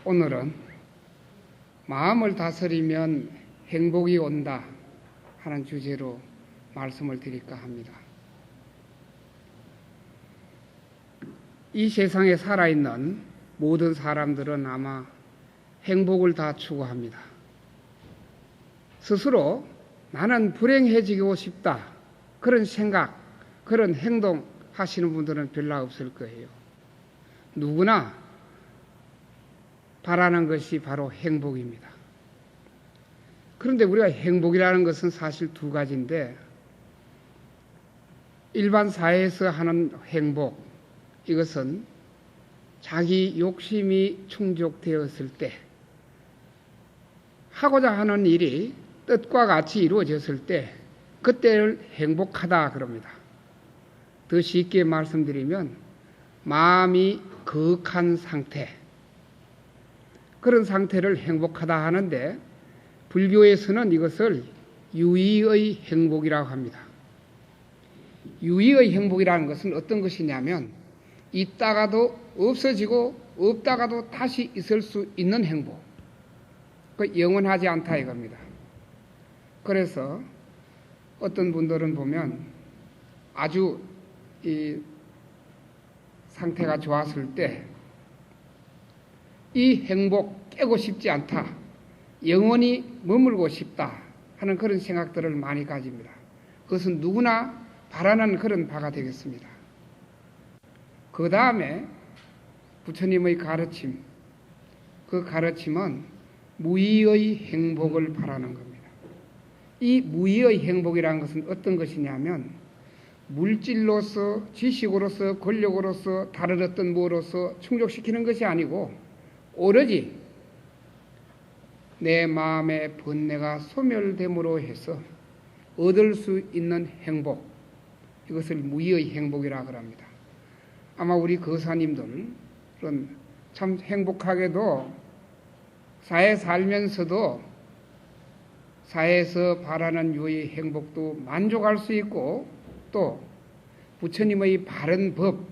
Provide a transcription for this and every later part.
오늘은 마음을 다스리면 행복이 온다 하는 주제로 말씀을 드릴까 합니다. 이 세상에 살아있는 모든 사람들은 아마 행복을 다 추구합니다. 스스로 나는 불행해지고 싶다 그런 생각, 그런 행동 하시는 분들은 별로 없을 거예요. 누구나 바라는 것이 바로 행복입니다. 그런데 우리가 행복이라는 것은 사실 두 가지인데, 일반 사회에서 하는 행복, 이것은 자기 욕심이 충족되었을 때, 하고자 하는 일이 뜻과 같이 이루어졌을 때 그때를 행복하다 그럽니다. 더 쉽게 말씀드리면 마음이 거룩한 상태, 그런 상태를 행복하다 하는데, 불교에서는 이것을 유의의 행복이라고 합니다. 유의의 행복이라는 것은 어떤 것이냐면 있다가도 없어지고 없다가도 다시 있을 수 있는 행복, 그 영원하지 않다 이겁니다. 그래서 어떤 분들은 보면 아주 이 상태가 좋았을 때 이 행복 깨고 싶지 않다, 영원히 머물고 싶다 하는 그런 생각들을 많이 가집니다. 그것은 누구나 바라는 그런 바가 되겠습니다. 그 다음에 부처님의 가르침, 그 가르침은 무의의 행복을 바라는 겁니다. 이 무의의 행복이라는 것은 어떤 것이냐면 물질로서, 지식으로서, 권력으로서, 다른 어떤 무엇으로서 충족시키는 것이 아니고 오로지 내 마음의 번뇌가 소멸됨으로 해서 얻을 수 있는 행복, 이것을 무의의 행복이라고 합니다. 아마 우리 거사님들은 참 행복하게도 사회에 살면서도 사회에서 바라는 유의 행복도 만족할 수 있고, 또 부처님의 바른 법,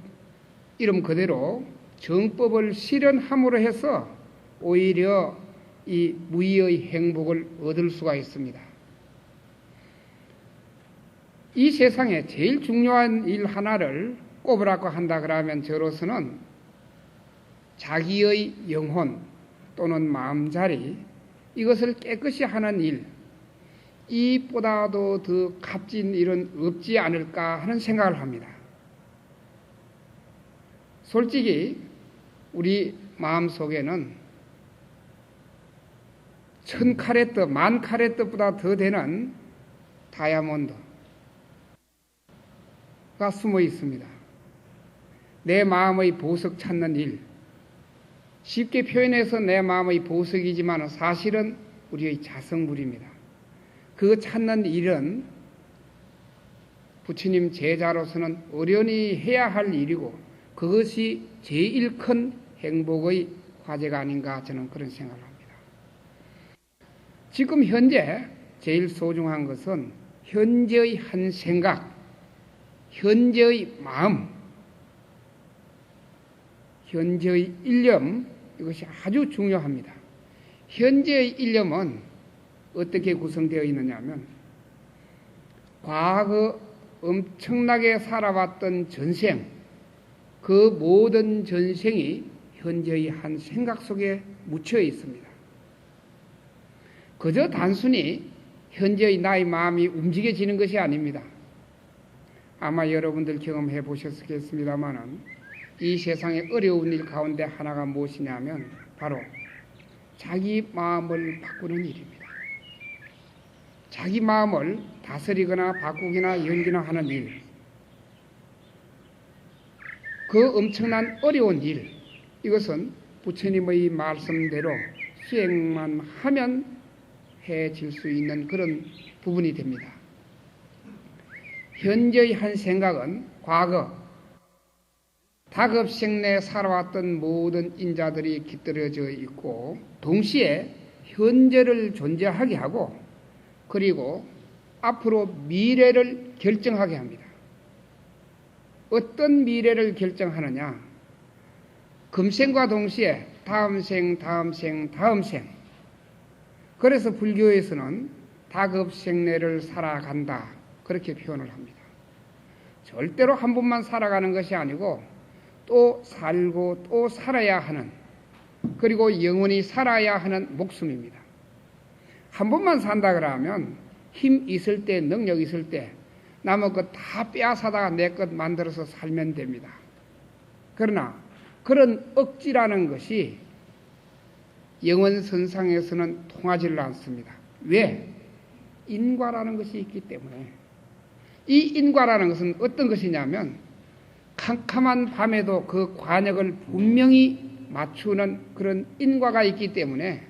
이름 그대로 정법을 실현함으로 해서 오히려 이 무의의 행복을 얻을 수가 있습니다. 이 세상에 제일 중요한 일 하나를 꼽으라고 한다 그러면 저로서는 자기의 영혼 또는 마음자리, 이것을 깨끗이 하는 일, 이보다도 더 값진 일은 없지 않을까 하는 생각을 합니다. 솔직히 우리 마음속에는 1000카레트, 10,000카레트보다 더 되는 다이아몬드가 숨어 있습니다. 내 마음의 보석 찾는 일, 쉽게 표현해서 내 마음의 보석이지만 사실은 우리의 자성물입니다. 그 찾는 일은 부처님 제자로서는 어련히 해야 할 일이고, 그것이 제일 큰 행복의 과제가 아닌가, 저는 그런 생각을 합니다. 지금 현재 제일 소중한 것은 현재의 한 생각, 현재의 마음, 현재의 일념, 이것이 아주 중요합니다. 현재의 일념은 어떻게 구성되어 있느냐면, 과거 엄청나게 살아왔던 전생, 그 모든 전생이 현재의 한 생각 속에 묻혀 있습니다. 그저 단순히 현재의 나의 마음이 움직여지는 것이 아닙니다. 아마 여러분들 경험해 보셨겠습니다만은 이 세상의 어려운 일 가운데 하나가 무엇이냐면 바로 자기 마음을 바꾸는 일입니다. 자기 마음을 다스리거나 바꾸기나 연기나 하는 일, 그 엄청난 어려운 일, 이것은 부처님의 말씀대로 수행만 하면 해질 수 있는 그런 부분이 됩니다. 현재의 한 생각은 과거 다급생내 살아왔던 모든 인자들이 깃들여져 있고 동시에 현재를 존재하게 하고 그리고 앞으로 미래를 결정하게 합니다. 어떤 미래를 결정하느냐? 금생과 동시에 다음 생, 다음 생, 다음 생. 그래서 불교에서는 다급생내를 살아간다, 그렇게 표현을 합니다. 절대로 한 번만 살아가는 것이 아니고 또 살고 또 살아야 하는, 그리고 영원히 살아야 하는 목숨입니다. 한 번만 산다 그러면 힘 있을 때, 능력 있을 때 남의 것 다 빼앗아다가 내 것 만들어서 살면 됩니다. 그러나 그런 억지라는 것이 영원선상에서는 통하지를 않습니다. 왜? 인과라는 것이 있기 때문에. 이 인과라는 것은 어떤 것이냐면 캄캄한 밤에도 그 관역을 분명히 맞추는 그런 인과가 있기 때문에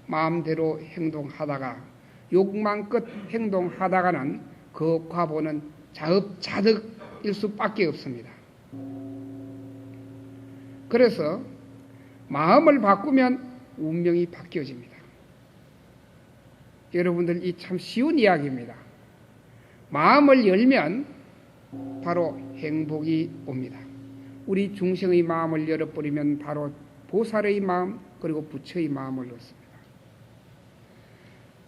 마음대로 행동하다가 욕망껏 행동하다가는 그 과보는 자업자득일 수밖에 없습니다. 그래서 마음을 바꾸면 운명이 바뀌어집니다. 여러분들, 이 참 쉬운 이야기입니다. 마음을 열면 바로 행복이 옵니다. 우리 중생의 마음을 열어버리면 바로 보살의 마음, 그리고 부처의 마음을 얻습니다.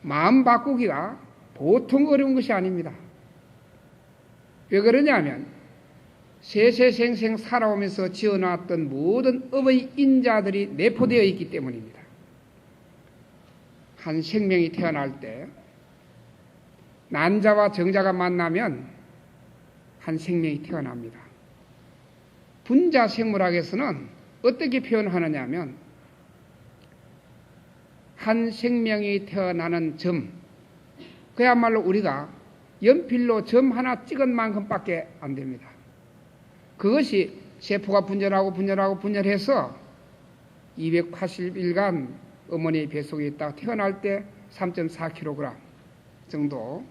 마음 바꾸기가 보통 어려운 것이 아닙니다. 왜 그러냐면 세세생생 살아오면서 지어놨던 모든 업의 인자들이 내포되어 있기 때문입니다. 한 생명이 태어날 때 난자와 정자가 만나면 한 생명이 태어납니다. 분자생물학에서는 어떻게 표현하느냐 하면 한 생명이 태어나는 점, 그야말로 우리가 연필로 점 하나 찍은 만큼밖에 안 됩니다. 그것이 세포가 분열해서 280일간 어머니의 뱃속에 있다 태어날 때 3.4kg 정도,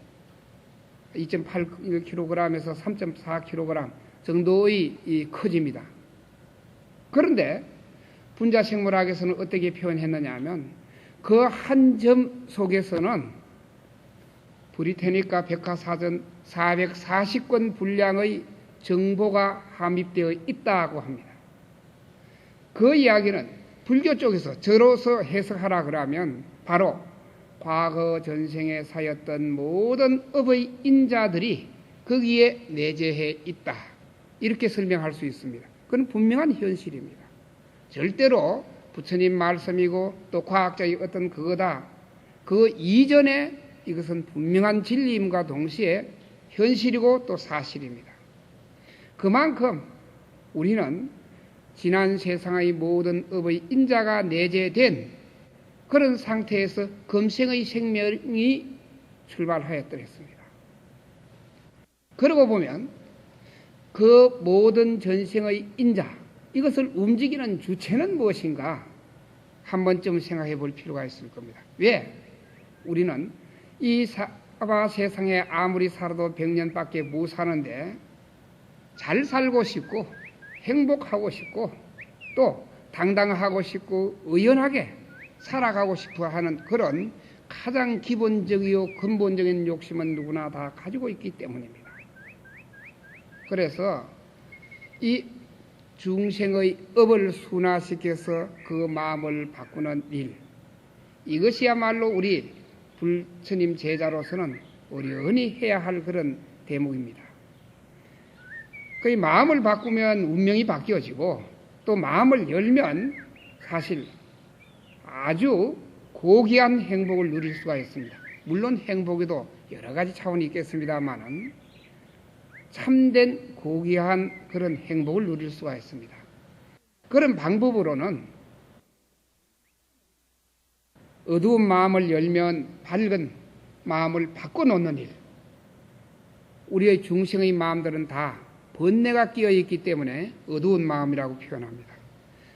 2.8kg에서 3.4kg 정도의 커집니다. 그런데 분자생물학에서는 어떻게 표현했느냐 하면 그 한 점 속에서는 브리테니카 백과사전 440권 분량의 정보가 함입되어 있다고 합니다. 그 이야기는 불교 쪽에서 저로서 해석하라 그러면 바로 과거 전생에 사였던 모든 업의 인자들이 거기에 내재해 있다, 이렇게 설명할 수 있습니다. 그건 분명한 현실입니다. 절대로 부처님 말씀이고 또 과학자의 어떤 그거다, 그 이전에 이것은 분명한 진리임과 동시에 현실이고 또 사실입니다. 그만큼 우리는 지난 세상의 모든 업의 인자가 내재된 그런 상태에서 금생의 생명이 출발하였더랬습니다. 그러고 보면 그 모든 전생의 인자, 이것을 움직이는 주체는 무엇인가 한 번쯤 생각해 볼 필요가 있을 겁니다. 왜? 우리는 이 사바 세상에 아무리 살아도 100년밖에 못 사는데 잘 살고 싶고 행복하고 싶고 또 당당하고 싶고 의연하게 살아가고 싶어 하는 그런 가장 기본적이고 근본적인 욕심은 누구나 다 가지고 있기 때문입니다. 그래서 이 중생의 업을 순화시켜서 그 마음을 바꾸는 일, 이것이야말로 우리 부처님 제자로서는 어련히 해야 할 그런 대목입니다. 그 마음을 바꾸면 운명이 바뀌어지고 또 마음을 열면 사실 아주 고귀한 행복을 누릴 수가 있습니다. 물론 행복에도 여러 가지 차원이 있겠습니다만은 참된 고귀한 그런 행복을 누릴 수가 있습니다. 그런 방법으로는 어두운 마음을 열면 밝은 마음을 바꿔놓는 일. 우리의 중생의 마음들은 다 번뇌가 끼어있기 때문에 어두운 마음이라고 표현합니다.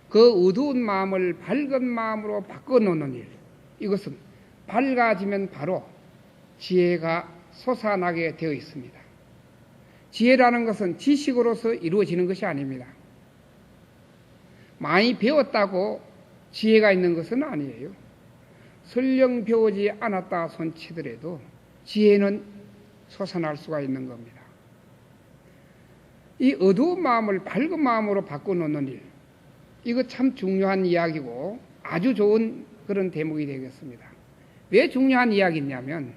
그 어두운 마음을 밝은 마음으로 바꿔놓는 일. 이것은 밝아지면 바로 지혜가 솟아나게 되어 있습니다. 지혜라는 것은 지식으로서 이루어지는 것이 아닙니다. 많이 배웠다고 지혜가 있는 것은 아니에요. 설령 배우지 않았다 손치더라도 지혜는 솟아날 수가 있는 겁니다. 이 어두운 마음을 밝은 마음으로 바꿔놓는 일, 이거 참 중요한 이야기고 아주 좋은 그런 대목이 되겠습니다. 왜 중요한 이야기냐면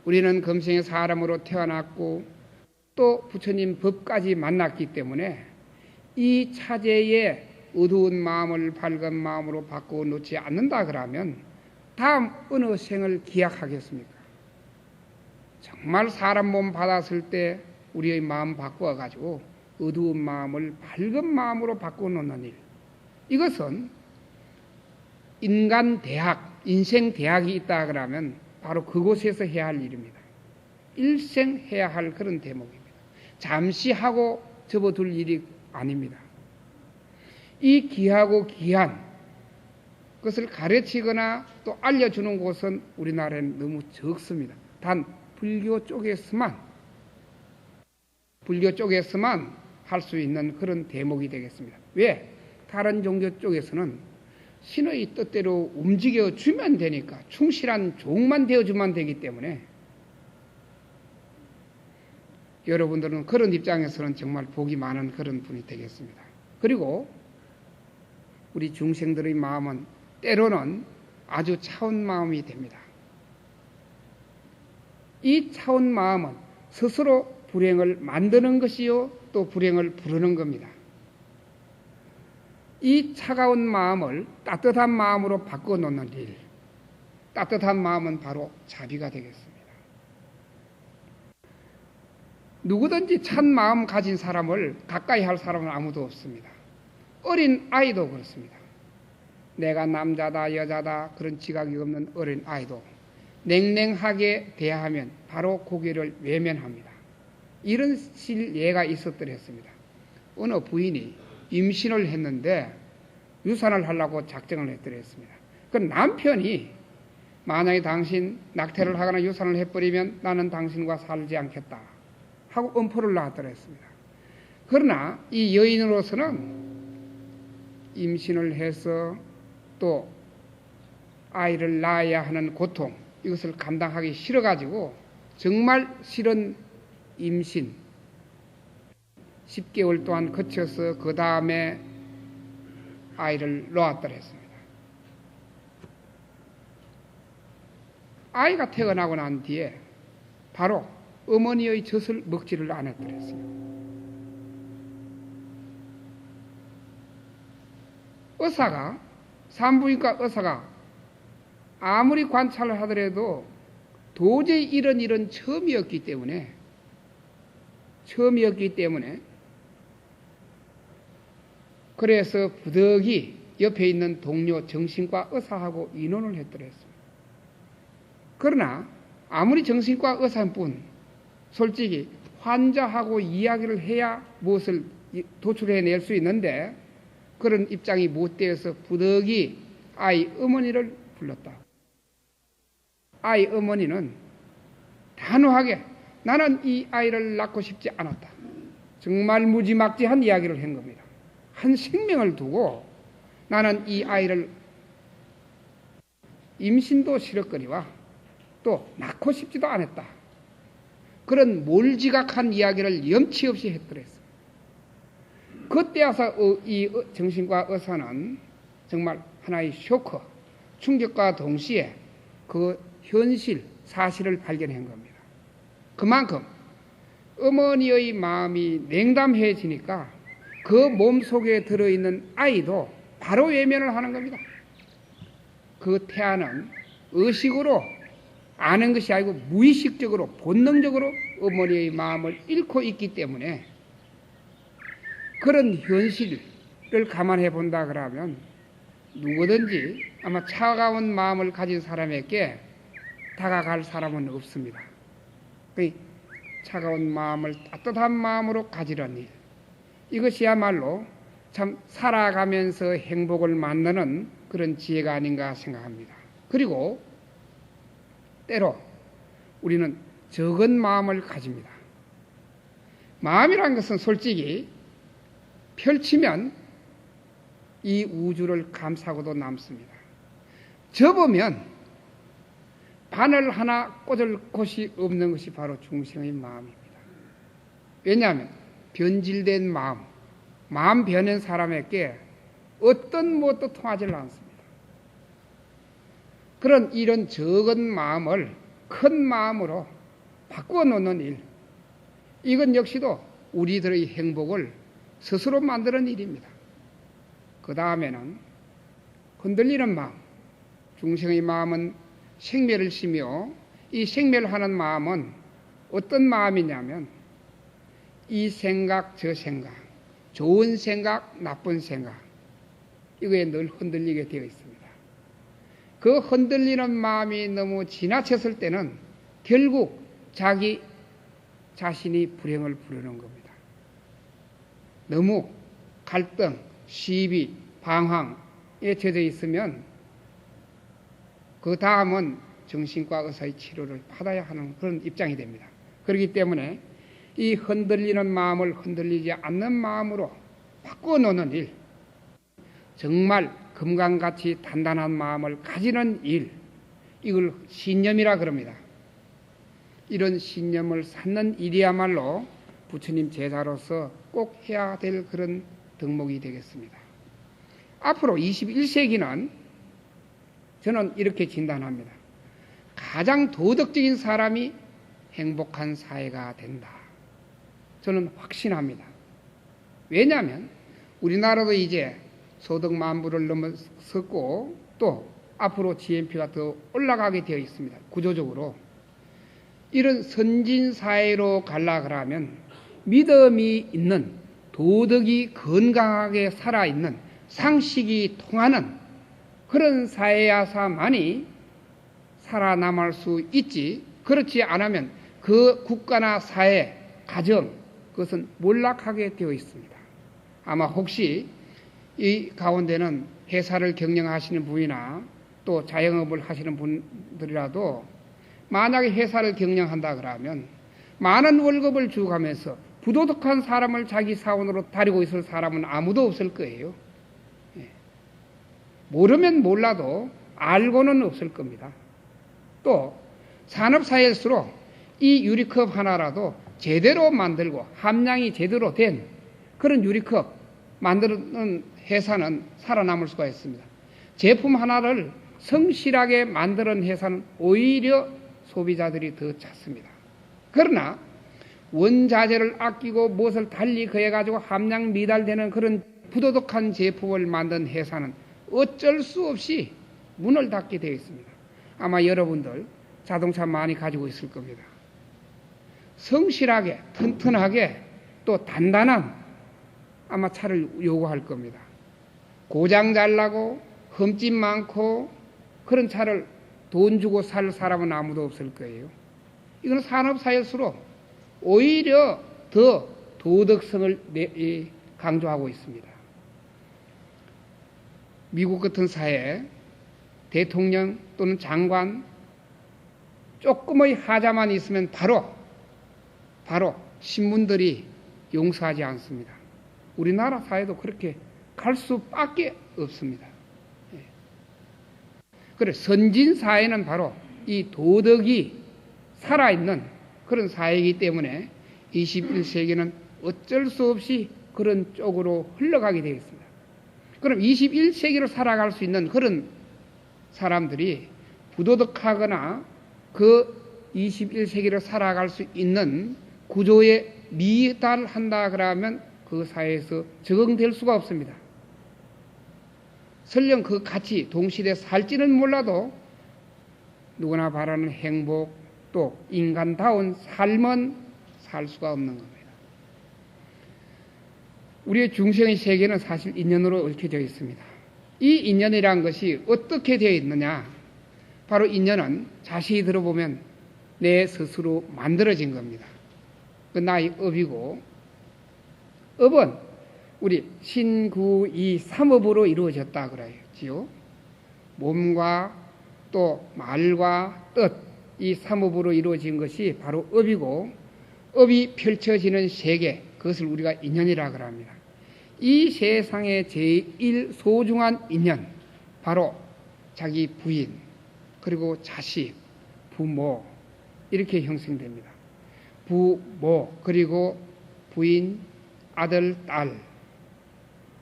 우리는 금생의 사람으로 태어났고 또 부처님 법까지 만났기 때문에 이 차제에 어두운 마음을 밝은 마음으로 바꿔놓지 않는다 그러면 다음 어느 생을 기약하겠습니까? 정말 사람 몸 받았을 때 우리의 마음 바꾸어가지고 어두운 마음을 밝은 마음으로 바꿔놓는 일, 이것은 인간 대학, 인생 대학이 있다 그러면 바로 그곳에서 해야 할 일입니다. 일생 해야 할 그런 대목입니다. 잠시 하고 접어둘 일이 아닙니다. 이 귀하고 귀한 그것을 가르치거나 또 알려주는 곳은 우리나라에는 너무 적습니다. 단 불교 쪽에서만 할 수 있는 그런 대목이 되겠습니다. 왜? 다른 종교 쪽에서는 신의 뜻대로 움직여주면 되니까 충실한 종만 되어주면 되기 때문에 여러분들은 그런 입장에서는 정말 복이 많은 그런 분이 되겠습니다. 그리고 우리 중생들의 마음은 때로는 아주 차운 마음이 됩니다. 이 차운 마음은 스스로 불행을 만드는 것이요 또 불행을 부르는 겁니다. 이 차가운 마음을 따뜻한 마음으로 바꿔놓는 일, 따뜻한 마음은 바로 자비가 되겠습니다. 누구든지 찬 마음 가진 사람을 가까이 할 사람은 아무도 없습니다. 어린 아이도 그렇습니다. 내가 남자다 여자다 그런 지각이 없는 어린 아이도 냉랭하게 대하면 바로 고개를 외면합니다. 이런 예가 있었더랬습니다. 어느 부인이 임신을 했는데 유산을 하려고 작정을 했더랬습니다. 그 남편이 만약에 당신 낙태를 하거나 유산을 해버리면 나는 당신과 살지 않겠다 하고 엄포를 놨더랬습니다. 그러나 이 여인으로서는 임신을 해서 또 아이를 낳아야 하는 고통, 이것을 감당하기 싫어가지고 정말 싫은 임신 10개월 동안 거쳐서 그 다음에 아이를 놓았더랬습니다. 아이가 태어나고 난 뒤에 바로 어머니의 젖을 먹지를 않았더랬어요. 의사가, 산부인과 의사가 아무리 관찰을 하더라도 도저히 이런 일은 처음이었기 때문에 그래서 부득이 옆에 있는 동료 정신과 의사하고 의논을 했더랬습니다. 그러나 아무리 정신과 의사인 뿐 솔직히 환자하고 이야기를 해야 무엇을 도출해낼 수 있는데 그런 입장이 못 되어서 부득이 아이 어머니를 불렀다. 아이 어머니는 단호하게 나는 이 아이를 낳고 싶지 않았다. 정말 무지막지한 이야기를 한 겁니다. 한 생명을 두고 나는 이 아이를 임신도 싫었거니와 또 낳고 싶지도 않았다. 그런 몰지각한 이야기를 염치 없이 했더랬어요. 그때 와서 이 정신과 의사는 정말 하나의 쇼크, 충격과 동시에 그 현실, 사실을 발견한 겁니다. 그만큼 어머니의 마음이 냉담해지니까 그 몸속에 들어있는 아이도 바로 외면을 하는 겁니다. 그 태아는 의식으로 아는 것이 아니고 무의식적으로 본능적으로 어머니의 마음을 잃고 있기 때문에 그런 현실을 감안해 본다 그러면 누구든지 아마 차가운 마음을 가진 사람에게 다가갈 사람은 없습니다. 차가운 마음을 따뜻한 마음으로 가지는 일, 이것이야말로 참 살아가면서 행복을 만드는 그런 지혜가 아닌가 생각합니다. 그리고 때로 우리는 적은 마음을 가집니다. 마음이란 것은 솔직히 펼치면 이 우주를 감싸고도 남습니다. 접으면 바늘 하나 꽂을 곳이 없는 것이 바로 중생의 마음입니다. 왜냐하면 변질된 마음 변한 사람에게 어떤 무엇도 통하지 않습니다. 이런 적은 마음을 큰 마음으로 바꾸어 놓는 일, 이건 역시도 우리들의 행복을 스스로 만드는 일입니다. 그 다음에는 흔들리는 마음, 중생의 마음은 생멸을 쉬며 이 생멸하는 마음은 어떤 마음이냐면 이 생각 저 생각, 좋은 생각 나쁜 생각, 이거에 늘 흔들리게 되어 있습니다. 그 흔들리는 마음이 너무 지나쳤을 때는 결국 자기 자신이 불행을 부르는 겁니다. 너무 갈등, 시비, 방황에 젖어 있으면 그 다음은 정신과 의사의 치료를 받아야 하는 그런 입장이 됩니다. 그렇기 때문에 이 흔들리는 마음을 흔들리지 않는 마음으로 바꾸어 놓는 일, 정말 금강같이 단단한 마음을 가지는 일, 이걸 신념이라 그럽니다. 이런 신념을 쌓는 일이야말로 부처님 제자로서 꼭 해야 될 그런 덕목이 되겠습니다. 앞으로 21세기는 저는 이렇게 진단합니다. 가장 도덕적인 사람이 행복한 사회가 된다. 저는 확신합니다. 왜냐하면 우리나라도 이제 소득 만부를 넘어섰고 또 앞으로 GNP가 더 올라가게 되어 있습니다. 구조적으로. 이런 선진사회로 가려고 하면 믿음이 있는, 도덕이 건강하게 살아있는, 상식이 통하는 그런 사회야사만이 살아남을 수 있지, 그렇지 않으면 그 국가나 사회, 가정, 그것은 몰락하게 되어 있습니다. 아마 혹시 이 가운데는 회사를 경영하시는 분이나 또 자영업을 하시는 분들이라도 만약에 회사를 경영한다 그러면 많은 월급을 주가면서 부도덕한 사람을 자기 사원으로 다리고 있을 사람은 아무도 없을 거예요. 모르면 몰라도 알고는 없을 겁니다. 또 산업사회일수록 이 유리컵 하나라도 제대로 만들고 함량이 제대로 된 그런 유리컵 만드는 회사는 살아남을 수가 있습니다. 제품 하나를 성실하게 만드는 회사는 오히려 소비자들이 더 찾습니다. 그러나 원자재를 아끼고 무엇을 달리 그해가지고 함량 미달되는 그런 부도덕한 제품을 만든 회사는 어쩔 수 없이 문을 닫게 되어 있습니다. 아마 여러분들 자동차 많이 가지고 있을 겁니다. 성실하게 튼튼하게 또 단단한 아마 차를 요구할 겁니다. 고장 잘 나고 흠집 많고 그런 차를 돈 주고 살 사람은 아무도 없을 거예요. 이건 산업사회일수록 오히려 더 도덕성을 강조하고 있습니다. 미국 같은 사회에 대통령 또는 장관 조금의 하자만 있으면 바로 신문들이 용서하지 않습니다. 우리나라 사회도 그렇게 갈 수밖에 없습니다. 그래, 선진 사회는 바로 이 도덕이 살아있는 그런 사회이기 때문에 21세기는 어쩔 수 없이 그런 쪽으로 흘러가게 되어 있습니다. 그럼 21세기로 살아갈 수 있는 그런 사람들이 부도덕하거나 그 21세기로 살아갈 수 있는 구조에 미달한다 그러면 그 사회에서 적응될 수가 없습니다. 설령 그 같이 동시대에 살지는 몰라도 누구나 바라는 행복 또 인간다운 삶은 살 수가 없는 겁니다. 우리의 중생의 세계는 사실 인연으로 얽혀져 있습니다. 이 인연이란 것이 어떻게 되어 있느냐? 바로 인연은 자세히 들어보면 내 스스로 만들어진 겁니다. 그 나의 업이고, 업은 우리 신구이 삼업으로 이루어졌다 그러지요. 몸과 또 말과 뜻, 이 삼업으로 이루어진 것이 바로 업이고, 업이 펼쳐지는 세계, 그것을 우리가 인연이라 그럽니다. 이 세상의 제일 소중한 인연, 바로 자기 부인, 그리고 자식, 부모, 이렇게 형성됩니다. 부모, 그리고 부인, 아들, 딸.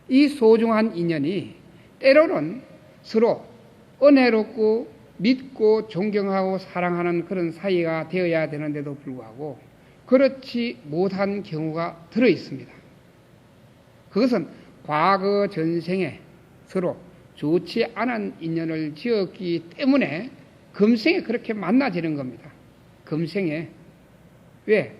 이 소중한 인연이 때로는 서로 은혜롭고 믿고 존경하고 사랑하는 그런 사이가 되어야 되는데도 불구하고 그렇지 못한 경우가 들어 있습니다. 그것은 과거 전생에 서로 좋지 않은 인연을 지었기 때문에 금생에 그렇게 만나지는 겁니다. 금생에. 왜?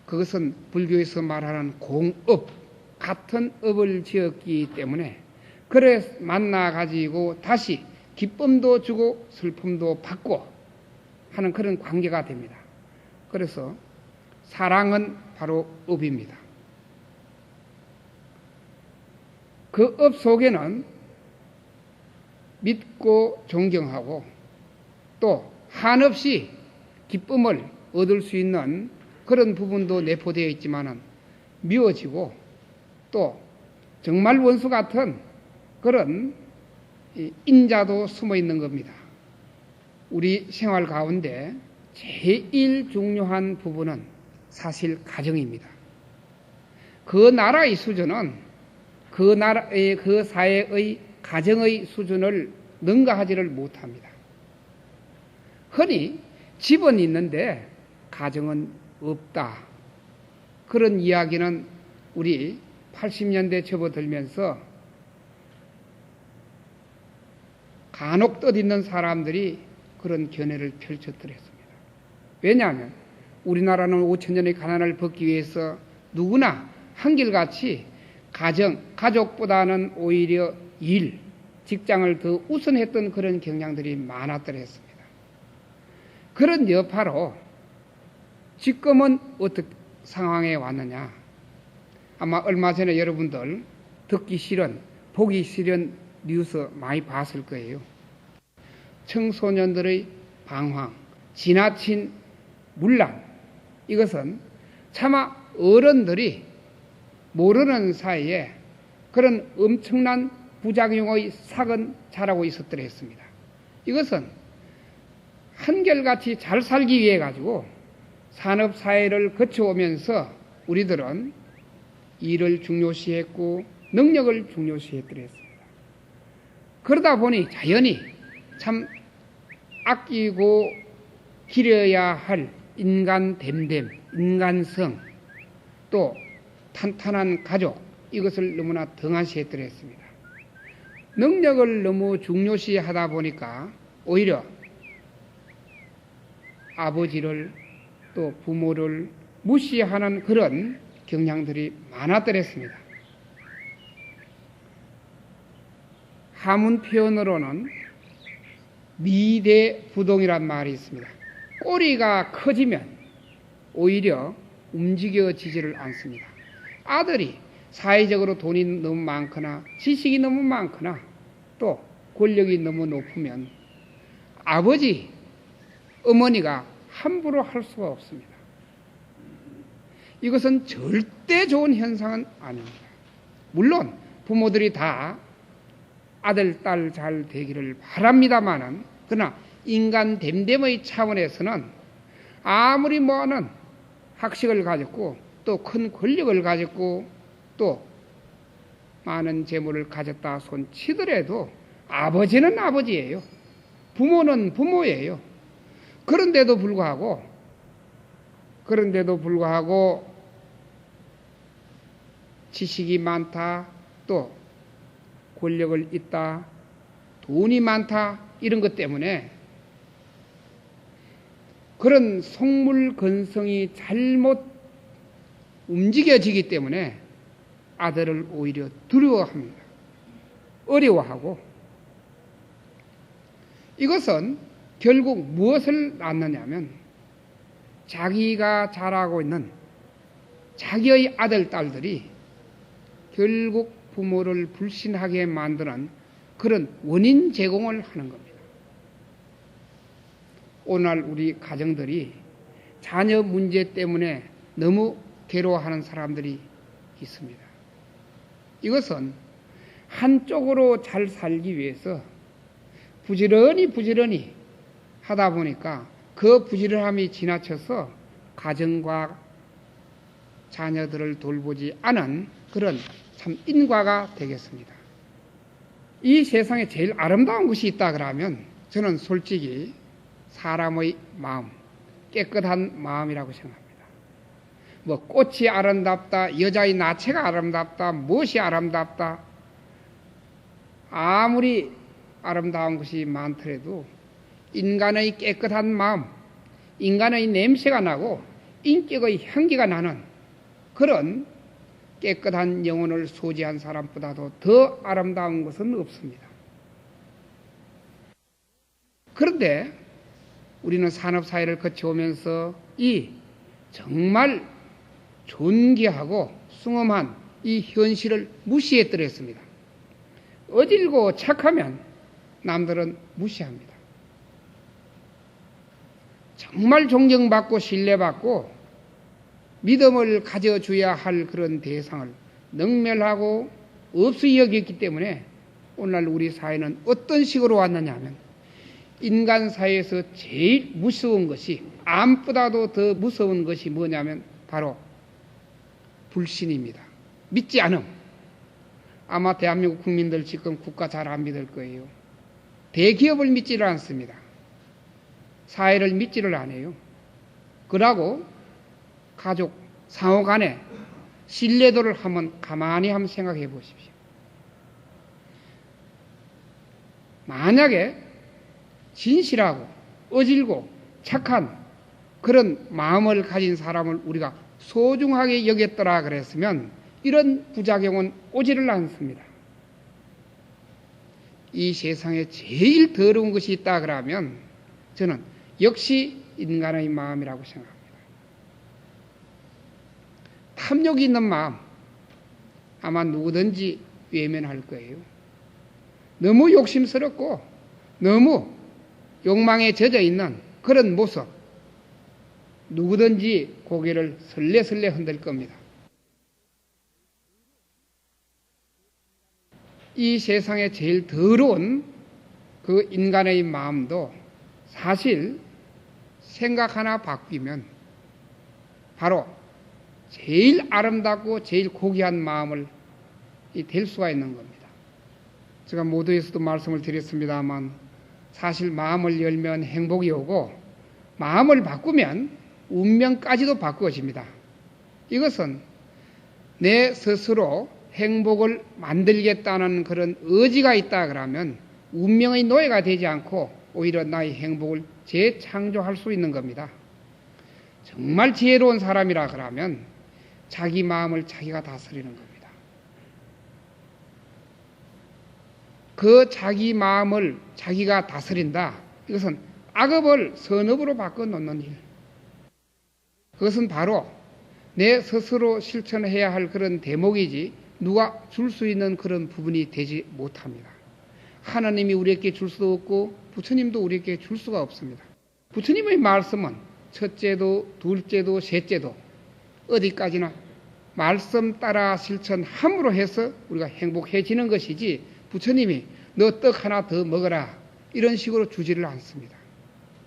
그것은 불교에서 말하는 공업, 같은 업을 지었기 때문에 그래 만나가지고 다시 기쁨도 주고 슬픔도 받고 하는 그런 관계가 됩니다. 그래서 사랑은 바로 업입니다. 그 업 속에는 믿고 존경하고 또 한없이 기쁨을 얻을 수 있는 그런 부분도 내포되어 있지만은 미워지고 또 정말 원수 같은 그런 인자도 숨어 있는 겁니다. 우리 생활 가운데 제일 중요한 부분은 사실 가정입니다. 그 나라의 수준은 그 사회의 가정의 수준을 능가하지를 못합니다. 흔히 집은 있는데 가정은 없다. 그런 이야기는 우리 80년대 접어들면서 간혹 뜻있는 사람들이 그런 견해를 펼쳐드렸습니다. 왜냐하면 우리나라는 5천년의 가난을 벗기 위해서 누구나 한결같이 가족보다는 오히려 일, 직장을 더 우선했던 그런 경향들이 많았더랬습니다. 그런 여파로 지금은 어떻게 상황에 왔느냐? 아마 얼마 전에 여러분들 듣기 싫은, 보기 싫은 뉴스 많이 봤을 거예요. 청소년들의 방황, 지나친 문란, 이것은 차마 어른들이 모르는 사이에 그런 엄청난 부작용의 삭은 자라고 있었더라 했습니다. 이것은 한결같이 잘 살기 위해 가지고 산업사회를 거쳐오면서 우리들은 일을 중요시했고 능력을 중요시했더라 했습니다. 그러다 보니 자연히 참 아끼고 기려야 할 인간 됨됨, 인간성, 또 탄탄한 가족, 이것을 너무나 등한시했더라 했습니다. 능력을 너무 중요시하다 보니까 오히려 아버지를 또 부모를 무시하는 그런 경향들이 많았더랬습니다. 한문 표현으로는 미대부동이란 말이 있습니다. 꼬리가 커지면 오히려 움직여지지를 않습니다. 아들이 사회적으로 돈이 너무 많거나 지식이 너무 많거나 또 권력이 너무 높으면 아버지, 어머니가 함부로 할 수가 없습니다. 이것은 절대 좋은 현상은 아닙니다. 물론 부모들이 다 아들, 딸 잘 되기를 바랍니다마는, 그러나 인간 됨됨의 차원에서는 아무리 많은 학식을 가졌고 또 큰 권력을 가졌고 또 많은 재물을 가졌다 손치더라도 아버지는 아버지예요. 부모는 부모예요. 그런데도 불구하고 지식이 많다, 또 권력을 있다, 돈이 많다, 이런 것 때문에 그런 속물 근성이 잘못 움직여지기 때문에 아들을 오히려 두려워합니다. 어려워하고, 이것은 결국 무엇을 낳느냐면 자기가 자라고 있는 자기의 아들, 딸들이 결국 부모를 불신하게 만드는 그런 원인 제공을 하는 겁니다. 오늘날 우리 가정들이 자녀 문제 때문에 너무 괴로워하는 사람들이 있습니다. 이것은 한쪽으로 잘 살기 위해서 부지런히 하다 보니까 그 부지런함이 지나쳐서 가정과 자녀들을 돌보지 않은 그런 참 인과가 되겠습니다. 이 세상에 제일 아름다운 것이 있다 그러면 저는 솔직히 사람의 마음, 깨끗한 마음이라고 생각합니다. 뭐 꽃이 아름답다, 여자의 나체가 아름답다, 무엇이 아름답다, 아무리 아름다운 것이 많더라도 인간의 깨끗한 마음, 인간의 냄새가 나고 인격의 향기가 나는 그런 깨끗한 영혼을 소지한 사람보다도 더 아름다운 것은 없습니다. 그런데 우리는 산업사회를 거쳐오면서 이 정말 존귀하고 숭엄한 이 현실을 무시해뜨렸습니다. 어질고 착하면 남들은 무시합니다. 정말 존경받고 신뢰받고 믿음을 가져줘야 할 그런 대상을 능멸하고 없이 여겼기 때문에 오늘날 우리 사회는 어떤 식으로 왔느냐 하면 인간 사회에서 제일 무서운 것이, 암보다도 더 무서운 것이 뭐냐면 바로 불신입니다. 믿지 않음. 아마 대한민국 국민들 지금 국가 잘 안 믿을 거예요. 대기업을 믿지를 않습니다. 사회를 믿지를 않아요. 그러고 가족 상호 간에 신뢰도를 가만히 생각해 보십시오. 만약에 진실하고 어질고 착한 그런 마음을 가진 사람을 우리가 소중하게 여겼더라 그랬으면 이런 부작용은 오지를 않습니다. 이 세상에 제일 더러운 것이 있다 그러면 저는 역시 인간의 마음이라고 생각합니다. 탐욕이 있는 마음, 아마 누구든지 외면할 거예요. 너무 욕심스럽고 너무 욕망에 젖어 있는 그런 모습, 누구든지 고개를 설레설레 흔들 겁니다. 이 세상에 제일 더러운 그 인간의 마음도 사실 생각 하나 바뀌면 바로 제일 아름답고 제일 고귀한 마음을 될 수가 있는 겁니다. 제가 모두에서도 말씀을 드렸습니다만 사실 마음을 열면 행복이 오고 마음을 바꾸면 운명까지도 바꾸어집니다. 이것은 내 스스로 행복을 만들겠다는 그런 의지가 있다 그러면 운명의 노예가 되지 않고 오히려 나의 행복을 재창조할 수 있는 겁니다. 정말 지혜로운 사람이라 그러면 자기 마음을 자기가 다스리는 겁니다. 그 자기 마음을 자기가 다스린다. 이것은 악업을 선업으로 바꿔놓는 일. 그것은 바로 내 스스로 실천해야 할 그런 대목이지 누가 줄 수 있는 그런 부분이 되지 못합니다. 하나님이 우리에게 줄 수도 없고 부처님도 우리에게 줄 수가 없습니다. 부처님의 말씀은 첫째도 둘째도 셋째도 어디까지나 말씀 따라 실천함으로 해서 우리가 행복해지는 것이지 부처님이 너 떡 하나 더 먹어라 이런 식으로 주지를 않습니다.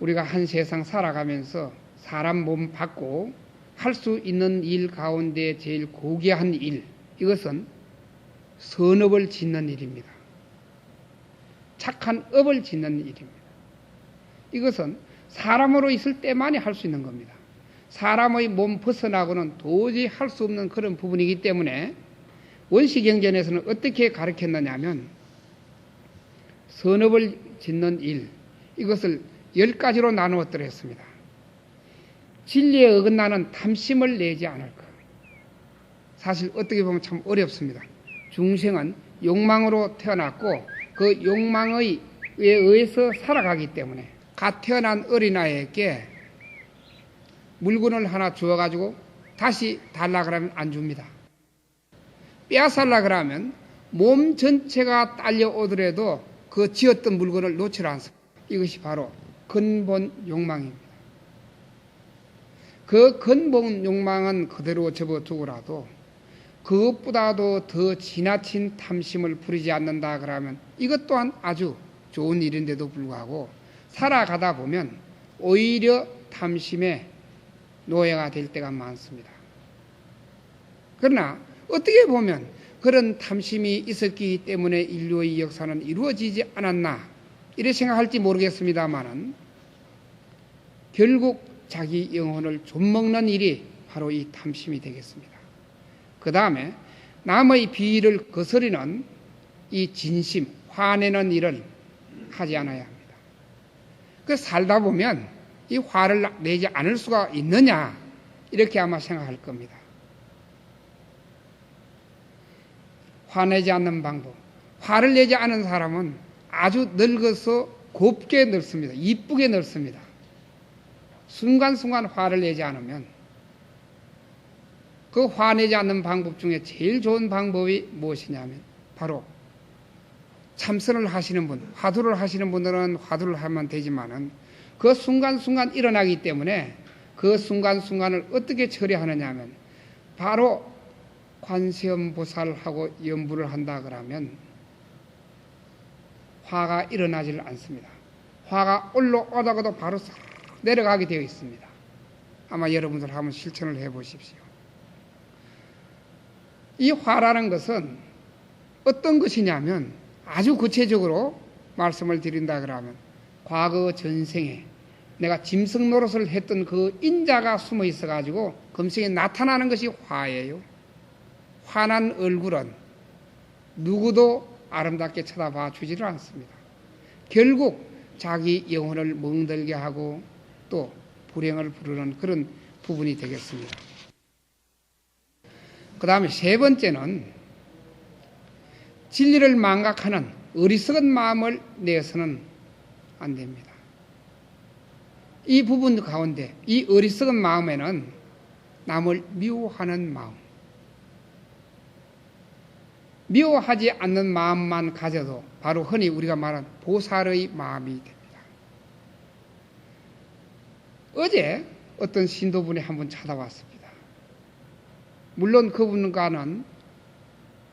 우리가 한 세상 살아가면서 사람 몸 받고 할 수 있는 일 가운데 제일 고귀한 일, 이것은 선업을 짓는 일입니다. 착한 업을 짓는 일입니다. 이것은 사람으로 있을 때만이 할 수 있는 겁니다. 사람의 몸 벗어나고는 도저히 할 수 없는 그런 부분이기 때문에 원시경전에서는 어떻게 가르쳤느냐 하면 선업을 짓는 일, 이것을 10가지로 나누었더랬습니다. 진리에 어긋나는 탐심을 내지 않을까. 사실 어떻게 보면 참 어렵습니다. 중생은 욕망으로 태어났고 그 욕망에 의해서 살아가기 때문에 갓 태어난 어린아이에게 물건을 하나 주어가지고 다시 달라 그러면 안 줍니다. 빼앗으려 그러면 몸 전체가 딸려오더라도 그 지었던 물건을 놓지 않습니다. 이것이 바로 근본 욕망입니다. 그 근본 욕망은 그대로 접어두고라도 그것보다도 더 지나친 탐심을 부리지 않는다 그러면 이것 또한 아주 좋은 일인데도 불구하고 살아가다 보면 오히려 탐심의 노예가 될 때가 많습니다. 그러나 어떻게 보면 그런 탐심이 있었기 때문에 인류의 역사는 이루어지지 않았나 이렇게 생각할지 모르겠습니다만은 결국 자기 영혼을 좀먹는 일이 바로 이 탐심이 되겠습니다. 그 다음에 남의 비위를 거스리는 이 진심, 화내는 일을 하지 않아야 합니다. 그 살다 보면 이 화를 내지 않을 수가 있느냐 이렇게 아마 생각할 겁니다. 화내지 않는 방법. 화를 내지 않은 사람은 아주 늙어서 곱게 늙습니다. 이쁘게 늙습니다. 순간순간 화를 내지 않으면 그 화내지 않는 방법 중에 제일 좋은 방법이 무엇이냐면 바로 참선을 하시는 분, 화두를 하시는 분들은 화두를 하면 되지만은 그 순간순간 일어나기 때문에 그 순간순간을 어떻게 처리하느냐 하면 바로 관세음보살하고 연부를 한다 그러면 화가 일어나질 않습니다. 화가 올라오다가도 바로 내려가게 되어 있습니다. 아마 여러분들 한번 실천을 해 보십시오. 이 화라는 것은 어떤 것이냐면 아주 구체적으로 말씀을 드린다 그러면 과거 전생에 내가 짐승 노릇을 했던 그 인자가 숨어 있어 가지고 금생에 나타나는 것이 화예요. 화난 얼굴은 누구도 아름답게 쳐다봐 주지를 않습니다. 결국 자기 영혼을 멍들게 하고 또 불행을 부르는 그런 부분이 되겠습니다. 그 다음에 세 번째는 진리를 망각하는 어리석은 마음을 내서는 안 됩니다. 이 부분 가운데 이 어리석은 마음에는 남을 미워하는 마음, 미워하지 않는 마음만 가져도 바로 흔히 우리가 말하는 보살의 마음이 됩니다. 어제 어떤 신도분이 한번 찾아왔습니다. 물론 그분과는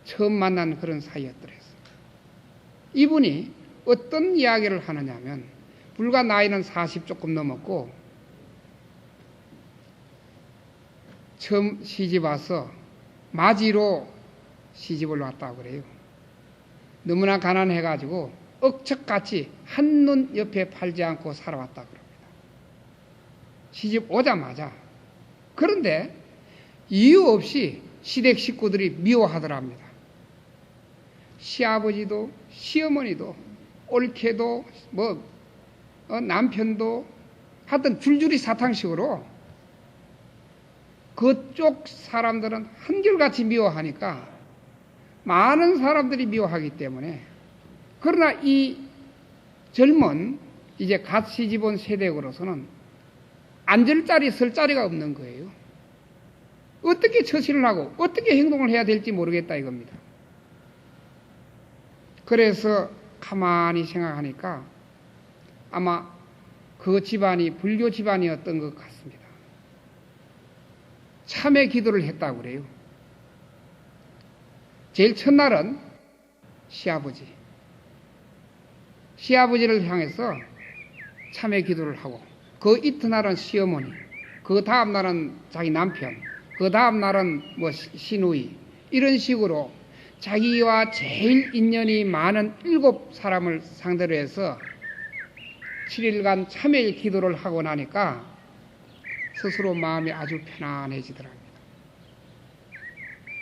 처음 만난 그런 사이였더랬어요. 이분이 어떤 이야기를 하느냐면 불과 나이는 40 조금 넘었고 처음 시집 와서 마지로 시집을 왔다고 그래요. 너무나 가난해가지고 억척같이 한눈 옆에 팔지 않고 살아왔다고 그럽니다. 시집 오자마자. 그런데 이유 없이 시댁 식구들이 미워하더랍니다. 시아버지도 시어머니도 옳게도 남편도 하여튼 줄줄이 사탕식으로 그쪽 사람들은 한결같이 미워하니까 많은 사람들이 미워하기 때문에 그러나 이 젊은 이제 갓 시집 온 세대로서는 앉을 자리 설 자리가 없는 거예요. 어떻게 처신을 하고 어떻게 행동을 해야 될지 모르겠다 이겁니다. 그래서 가만히 생각하니까 아마 그 집안이 불교 집안이었던 것 같습니다. 참회 기도를 했다고 그래요. 제일 첫날은 시아버지를 향해서 참회 기도를 하고 그 이튿날은 시어머니, 그 다음날은 자기 남편, 그 다음날은 시누이 이런 식으로 자기와 제일 인연이 많은 7사람을 상대로 해서 7일간 참회 기도를 하고 나니까 스스로 마음이 아주 편안해지더랍니다.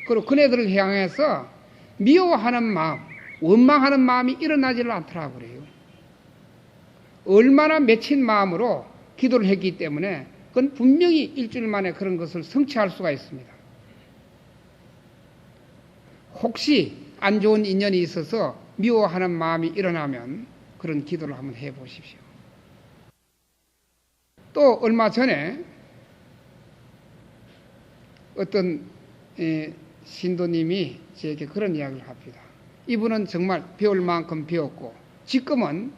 그리고 그네들을 향해서 미워하는 마음, 원망하는 마음이 일어나지를 않더라고 그래요. 얼마나 맺힌 마음으로 기도를 했기 때문에 그건 분명히 일주일 만에 그런 것을 성취할 수가 있습니다. 혹시 안 좋은 인연이 있어서 미워하는 마음이 일어나면 그런 기도를 한번 해보십시오. 또 얼마 전에 어떤 신도님이 저에게 그런 이야기를 합니다. 이분은 정말 배울 만큼 배웠고 지금은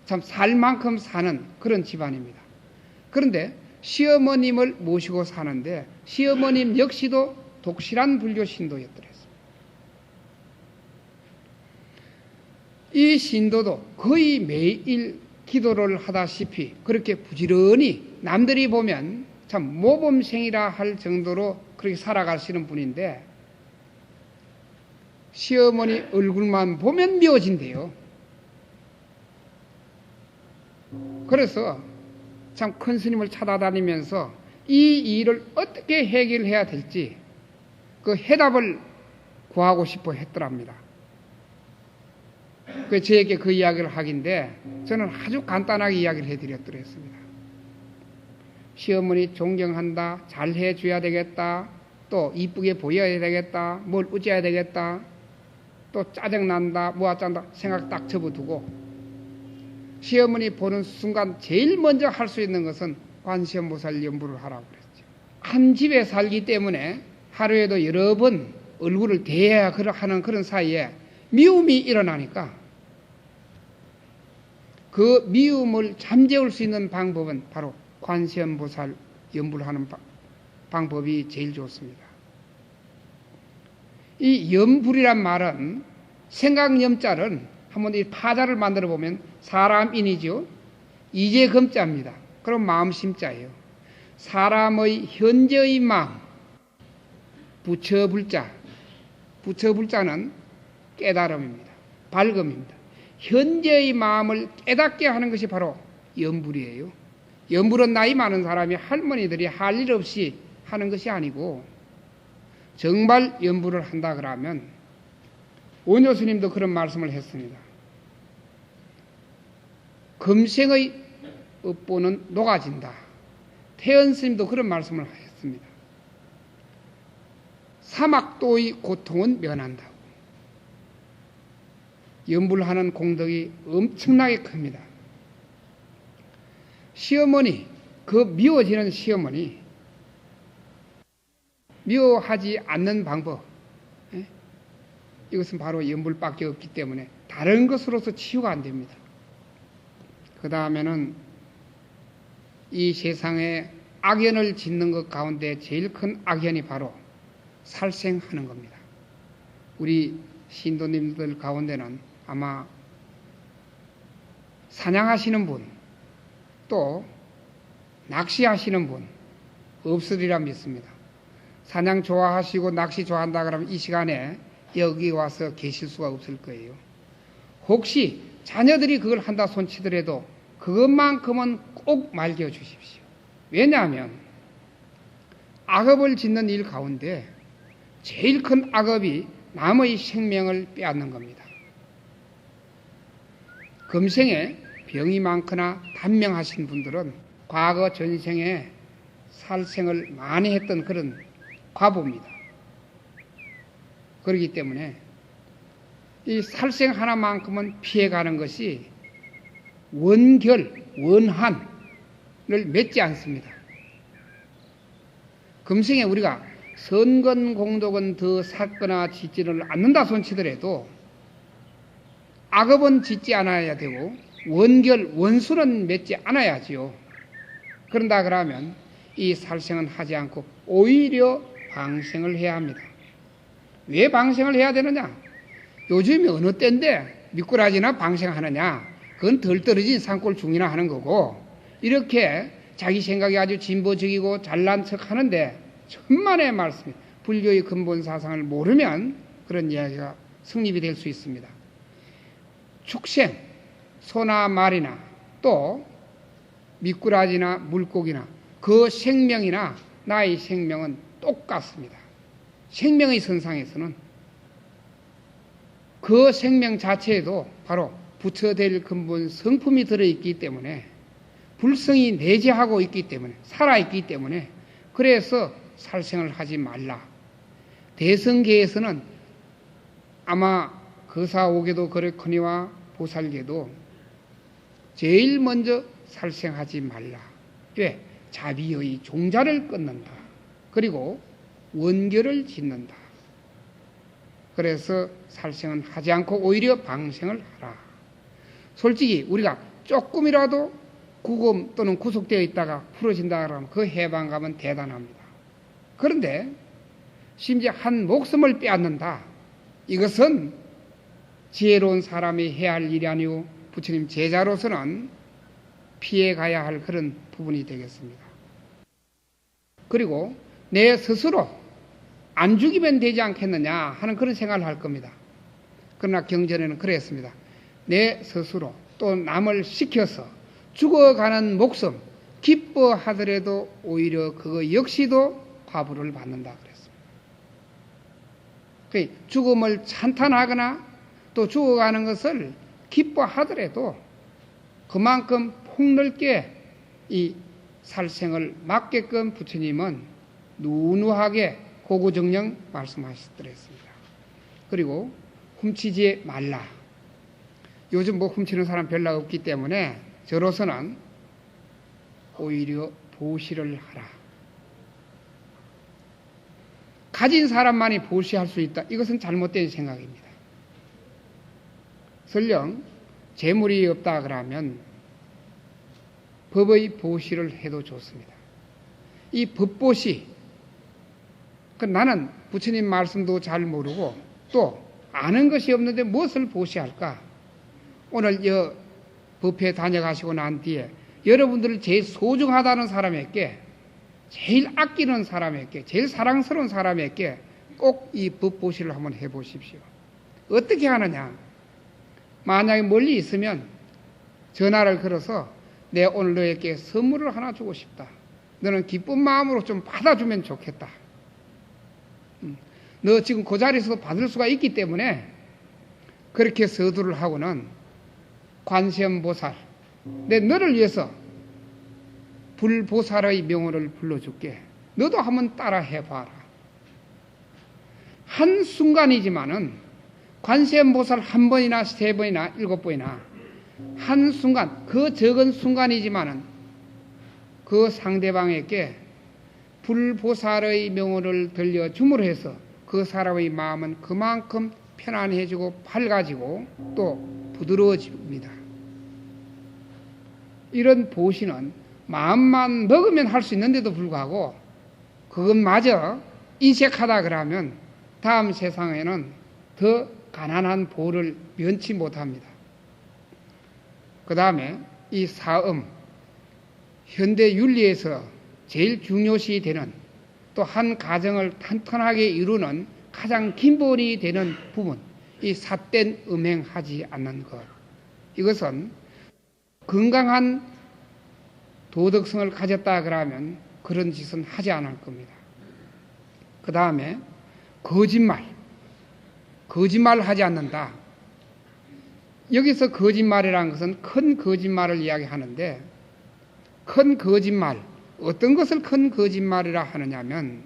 참 살 만큼 사는 그런 집안입니다. 그런데 시어머님을 모시고 사는데 시어머님 역시도 독실한 불교 신도였더랬습니다. 이 신도도 거의 매일 기도를 하다시피 그렇게 부지런히 남들이 보면 참 모범생이라 할 정도로 그렇게 살아가시는 분인데 시어머니 얼굴만 보면 미워진대요. 그래서 참 큰 스님을 찾아다니면서 이 일을 어떻게 해결해야 될지 그 해답을 구하고 싶어 했더랍니다. 그 저에게 그 이야기를 하긴데 저는 아주 간단하게 이야기를 해드렸더랬습니다. 시어머니 존경한다, 잘해줘야 되겠다, 또 이쁘게 보여야 되겠다, 뭘 어째야 되겠다, 또 짜증난다, 뭐하짠다 생각 딱 접어두고 시어머니 보는 순간 제일 먼저 할 수 있는 것은 관세음보살 연부를 하라고 그랬죠. 한 집에 살기 때문에 하루에도 여러 번 얼굴을 대해야 하는 그런 사이에 미움이 일어나니까 그 미움을 잠재울 수 있는 방법은 바로 관세음보살 연부를 하는 방법이 제일 좋습니다. 이 연불이란 말은 생각염자는 한번 이 파자를 만들어 보면 사람인이죠. 이제 금자입니다. 그럼 마음심자예요. 사람의 현재의 마음, 부처불자. 부처불자는 깨달음입니다. 밝음입니다. 현재의 마음을 깨닫게 하는 것이 바로 연불이에요. 연불은 나이 많은 사람이 할머니들이 할 일 없이 하는 것이 아니고 정말 연불을 한다 그러면 원효 스님도 그런 말씀을 했습니다. 금생의 업보는 녹아진다. 태연 스님도 그런 말씀을 했습니다. 사막도의 고통은 면한다고. 연불하는 공덕이 엄청나게 큽니다. 시어머니, 그 미워지는 시어머니, 미워하지 않는 방법, 이것은 바로 연불밖에 없기 때문에 다른 것으로서 치유가 안 됩니다. 그 다음에는 이 세상에 악연을 짓는 것 가운데 제일 큰 악연이 바로 살생하는 겁니다. 우리 신도님들 가운데는 아마 사냥하시는 분, 또 낚시하시는 분 없으리라 믿습니다. 사냥 좋아하시고 낚시 좋아한다 그러면 이 시간에 여기 와서 계실 수가 없을 거예요. 혹시 자녀들이 그걸 한다 손치더라도 그것만큼은 꼭 말겨 주십시오. 왜냐하면 악업을 짓는 일 가운데 제일 큰 악업이 남의 생명을 빼앗는 겁니다. 금생에 병이 많거나 단명하신 분들은 과거 전생에 살생을 많이 했던 그런 과보입니다. 그렇기 때문에 이 살생 하나만큼은 피해가는 것이 원결, 원한을 맺지 않습니다. 금생에 우리가 선건공덕은 더 샀거나 짓지를 않는다 손치더라도 악업은 짓지 않아야 되고 원결, 원수는 맺지 않아야지요. 그런다 그러면 이 살생은 하지 않고 오히려 방생을 해야 합니다. 왜 방생을 해야 되느냐? 요즘이 어느 때인데 미꾸라지나 방생하느냐? 그건 덜 떨어진 산골 중이나 하는 거고 이렇게 자기 생각이 아주 진보적이고 잘난 척 하는데 천만의 말씀, 불교의 근본 사상을 모르면 그런 이야기가 성립이 될 수 있습니다. 축생, 소나 말이나 또 미꾸라지나 물고기나 그 생명이나 나의 생명은 똑같습니다. 생명의 선상에서는 그 생명 자체에도 바로 부처될 근본 성품이 들어있기 때문에 불성이 내재하고 있기 때문에, 살아있기 때문에, 그래서 살생을 하지 말라. 대성계에서는 아마 거사오계도 그렇거니와 보살계도 제일 먼저 살생하지 말라. 왜? 자비의 종자를 끊는다. 그리고 원결을 짓는다. 그래서 살생은 하지 않고 오히려 방생을 하라. 솔직히 우리가 조금이라도 구금 또는 구속되어 있다가 풀어진다 그러면 그 해방감은 대단합니다. 그런데 심지어 한 목숨을 빼앗는다. 이것은 지혜로운 사람이 해야 할 일이 아니오 부처님 제자로서는 피해가야 할 그런 부분이 되겠습니다. 그리고 내 스스로 안 죽이면 되지 않겠느냐 하는 그런 생각을 할 겁니다. 그러나 경전에는 그랬습니다. 내 스스로 또 남을 시켜서 죽어가는 목숨 기뻐하더라도 오히려 그거 역시도 과부를 받는다 그랬습니다. 죽음을 찬탄하거나 또 죽어가는 것을 기뻐하더라도 그만큼 폭넓게 이 살생을 막게끔 부처님은 누누하게 고구정령 말씀하시더랬습니다. 그리고 훔치지 말라. 요즘 뭐 훔치는 사람 별로 없기 때문에 저로서는 오히려 보시를 하라. 가진 사람만이 보시할 수 있다. 이것은 잘못된 생각입니다. 설령 재물이 없다 그러면 법의 보시를 해도 좋습니다. 이 법보시, 나는 부처님 말씀도 잘 모르고 또 아는 것이 없는데 무엇을 보시할까? 오늘 법회 다녀가시고 난 뒤에 여러분들을 제일 소중하다는 사람에게, 제일 아끼는 사람에게, 제일 사랑스러운 사람에게 꼭 이 법보시를 한번 해보십시오. 어떻게 하느냐? 만약에 멀리 있으면 전화를 걸어서 내 오늘 너에게 선물을 하나 주고 싶다. 너는 기쁜 마음으로 좀 받아주면 좋겠다. 너 지금 그 자리에서 받을 수가 있기 때문에 그렇게 서두를 하고는 관세음보살, 내 너를 위해서 불보살의 명호를 불러줄게. 너도 한번 따라 해봐라. 한순간이지만은 관세음보살 한 번이나 세 번이나 일곱 번이나 한순간, 그 적은 순간이지만은 그 상대방에게 불보살의 명호를 들려줌으로 해서 그 사람의 마음은 그만큼 편안해지고 밝아지고 또 부드러워집니다. 이런 보시는 마음만 먹으면 할 수 있는데도 불구하고 그것마저 인색하다 그러면 다음 세상에는 더 가난한 보를 면치 못합니다. 그 다음에 이 사음, 현대 윤리에서 제일 중요시 되는 또 한 가정을 탄탄하게 이루는 가장 기본이 되는 부분, 이 삿된 음행하지 않는 것. 이것은 건강한 도덕성을 가졌다 그러면 그런 짓은 하지 않을 겁니다. 그 다음에 거짓말 하지 않는다. 여기서 거짓말이라는 것은 큰 거짓말을 이야기하는데, 큰 거짓말, 어떤 것을 큰 거짓말이라 하느냐면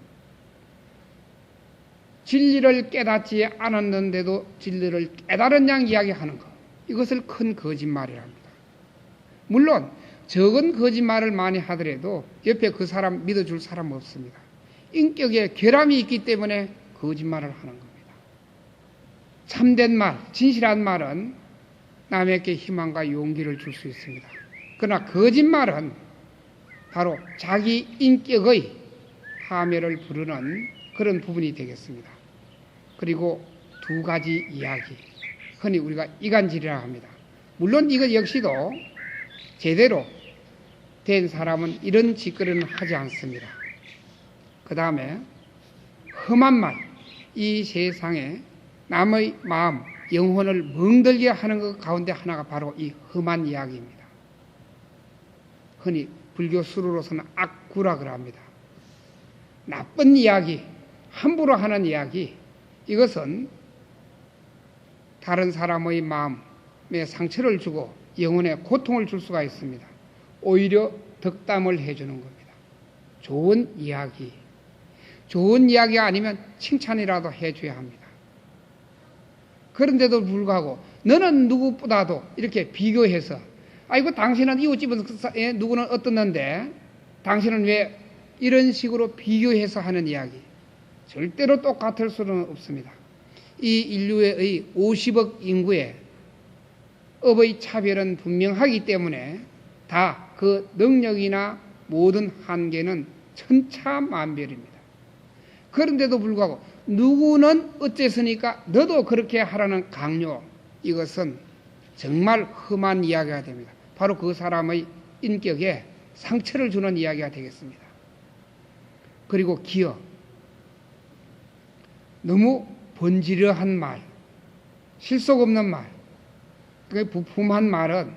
진리를 깨닫지 않았는데도 진리를 깨달은 양 이야기하는 것, 이것을 큰 거짓말이라 합니다. 물론 적은 거짓말을 많이 하더라도 옆에 그 사람 믿어줄 사람 없습니다. 인격에 결함이 있기 때문에 거짓말을 하는 겁니다. 참된 말, 진실한 말은 남에게 희망과 용기를 줄 수 있습니다. 그러나 거짓말은 바로 자기 인격의 파멸을 부르는 그런 부분이 되겠습니다. 그리고 두 가지 이야기, 흔히 우리가 이간질이라고 합니다. 물론 이것 역시도 제대로 된 사람은 이런 짓거리는 하지 않습니다. 그 다음에 험한 말, 이 세상에 남의 마음, 영혼을 멍들게 하는 것 가운데 하나가 바로 이 험한 이야기입니다. 흔히 불교 수로로서는 악구라고 합니다. 나쁜 이야기, 함부로 하는 이야기, 이것은 다른 사람의 마음에 상처를 주고 영혼에 고통을 줄 수가 있습니다. 오히려 덕담을 해주는 겁니다. 좋은 이야기 아니면 칭찬이라도 해줘야 합니다. 그런데도 불구하고 너는 누구보다도 이렇게 비교해서 아이고 당신은 이웃집은 누구는 어떻는데 당신은 왜 이런 식으로 비교해서 하는 이야기 절대로 똑같을 수는 없습니다. 이 인류의 50억 인구의 업의 차별은 분명하기 때문에 다 그 능력이나 모든 한계는 천차만별입니다. 그런데도 불구하고 누구는 어째서니까 너도 그렇게 하라는 강요, 이것은 정말 험한 이야기가 됩니다. 바로 그 사람의 인격에 상처를 주는 이야기가 되겠습니다. 그리고 기어, 너무 번지르한 말, 실속 없는 말, 부품한 말은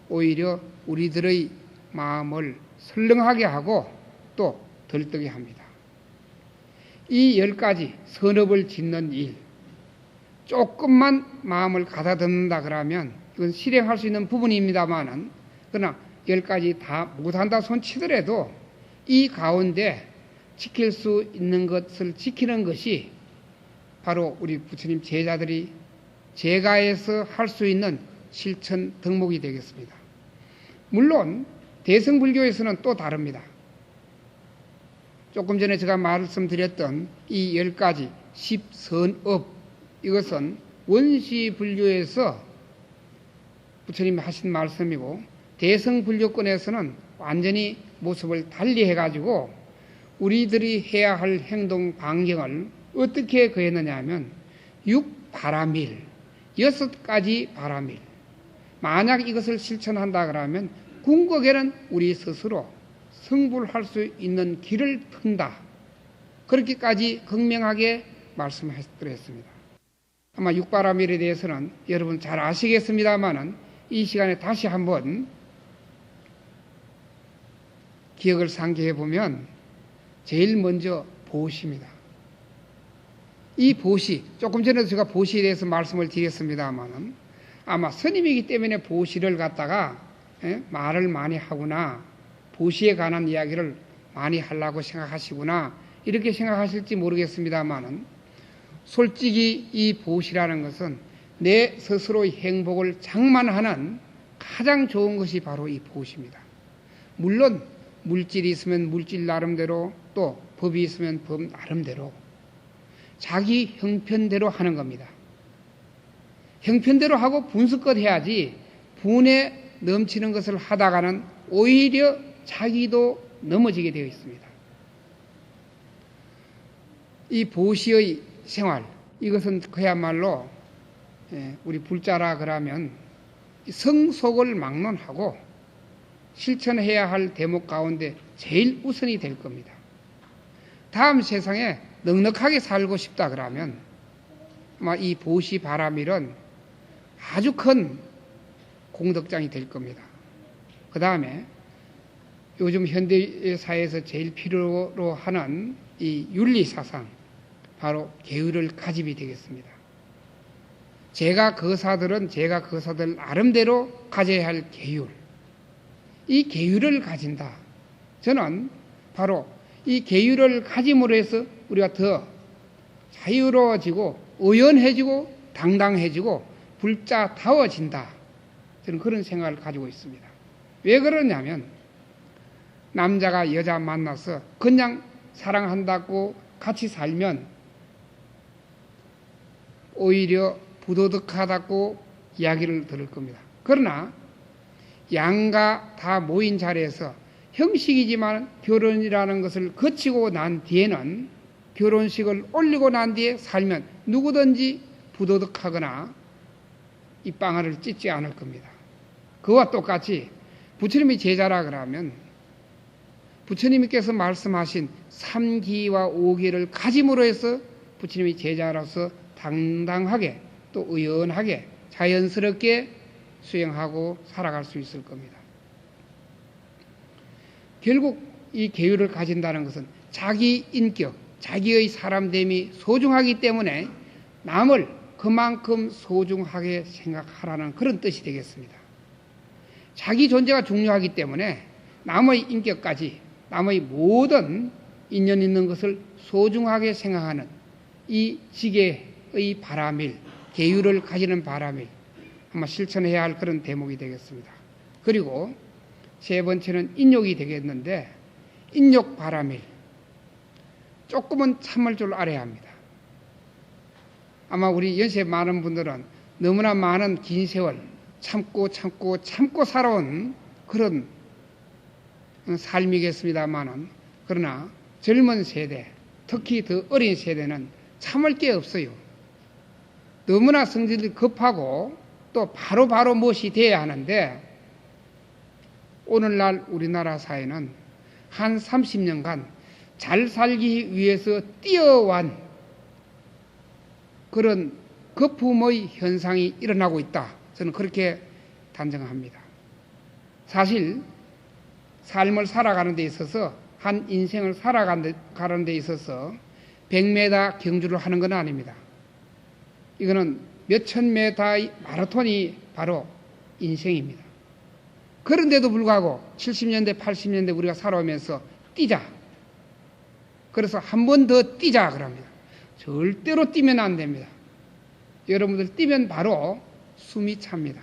오히려 우리들의 마음을 설렁하게 하고 또 들뜨게 합니다. 이 10가지 선업을 짓는 일, 조금만 마음을 가다듬는다 그러면 이건 실행할 수 있는 부분입니다만은 그러나 10가지 다 못한다 손치더라도 이 가운데 지킬 수 있는 것을 지키는 것이 바로 우리 부처님 제자들이 제가에서 할 수 있는 실천 덕목이 되겠습니다. 물론 대승불교에서는 또 다릅니다. 조금 전에 제가 말씀드렸던 이 10가지 10선업, 이것은 원시불교에서 부처님이 하신 말씀이고 대승불교권에서는 완전히 모습을 달리 해가지고 우리들이 해야 할 행동 반경을 어떻게 그했느냐 하면 6바라밀, 6가지 바라밀. 만약 이것을 실천한다 그러면 궁극에는 우리 스스로 성불할 수 있는 길을 튼다. 그렇게까지 극명하게 말씀하셨습니다. 아마 6바라밀에 대해서는 여러분 잘 아시겠습니다만은 이 시간에 다시 한번 기억을 상기해 보면 제일 먼저 보시입니다. 이 보시, 조금 전에도 제가 보시에 대해서 말씀을 드렸습니다만은 아마 스님이기 때문에 보시를 갖다가 말을 많이 하구나, 보시에 관한 이야기를 많이 하려고 생각하시구나, 이렇게 생각하실지 모르겠습니다만은 솔직히 이 보시라는 것은 내 스스로의 행복을 장만하는 가장 좋은 것이 바로 이 보시입니다. 물론 물질이 있으면 물질 나름대로, 또 법이 있으면 법 나름대로 자기 형편대로 하는 겁니다. 형편대로 하고 분수껏 해야지 분에 넘치는 것을 하다가는 오히려 자기도 넘어지게 되어 있습니다. 이 보시의 생활, 이것은 그야말로 우리 불자라 그러면 성속을 막론하고 실천해야 할 대목 가운데 제일 우선이 될 겁니다. 다음 세상에 넉넉하게 살고 싶다 그러면 아마 이 보시 바라밀은 아주 큰 공덕장이 될 겁니다. 그 다음에 요즘 현대사회에서 제일 필요로 하는 이 윤리사상, 바로 계율을 가집이 되겠습니다. 제가 거사들 나름대로 가져야 할 계율, 이 계율을 가진다. 저는 바로 이 계율을 가짐으로 해서 우리가 더 자유로워지고 의연해지고 당당해지고 불자다워진다. 저는 그런 생각을 가지고 있습니다. 왜 그러냐면 남자가 여자 만나서 그냥 사랑한다고 같이 살면 오히려 부도덕하다고 이야기를 들을 겁니다. 그러나 양가 다 모인 자리에서 형식이지만 결혼이라는 것을 거치고 난 뒤에는, 결혼식을 올리고 난 뒤에 살면 누구든지 부도덕하거나 이 빵알을 찢지 않을 겁니다. 그와 똑같이 부처님이 제자라 그러면 부처님께서 말씀하신 3기와 5기를 가짐으로 해서 부처님이 제자로서 당당하게 또 의연하게 자연스럽게 수행하고 살아갈 수 있을 겁니다. 결국 이 계율을 가진다는 것은 자기 인격, 자기의 사람됨이 소중하기 때문에 남을 그만큼 소중하게 생각하라는 그런 뜻이 되겠습니다. 자기 존재가 중요하기 때문에 남의 인격까지, 남의 모든 인연 있는 것을 소중하게 생각하는 이 지계의 바람일, 계율을 가지는 바람일, 아마 실천해야 할 그런 대목이 되겠습니다. 그리고 세 번째는 인욕이 되겠는데, 인욕 바람일, 조금은 참을 줄 알아야 합니다. 아마 우리 연세 많은 분들은 너무나 많은 긴 세월 참고 살아온 그런 삶이겠습니다만은, 그러나 젊은 세대, 특히 더 어린 세대는 참을 게 없어요. 너무나 성질이 급하고 또 바로 무엇이 돼야 하는데, 오늘날 우리나라 사회는 한 30년간 잘 살기 위해서 뛰어완 그런 거품의 현상이 일어나고 있다. 저는 그렇게 단정합니다. 사실 삶을 살아가는 데 있어서, 한 인생을 살아가는 데 있어서 100m 경주를 하는 건 아닙니다. 이거는 몇천 메타의 마라톤이 바로 인생입니다. 그런데도 불구하고 70년대 80년대 우리가 살아오면서 뛰자, 그래서 한 번 더 뛰자 그럽니다. 절대로 뛰면 안 됩니다. 여러분들 뛰면 바로 숨이 찹니다.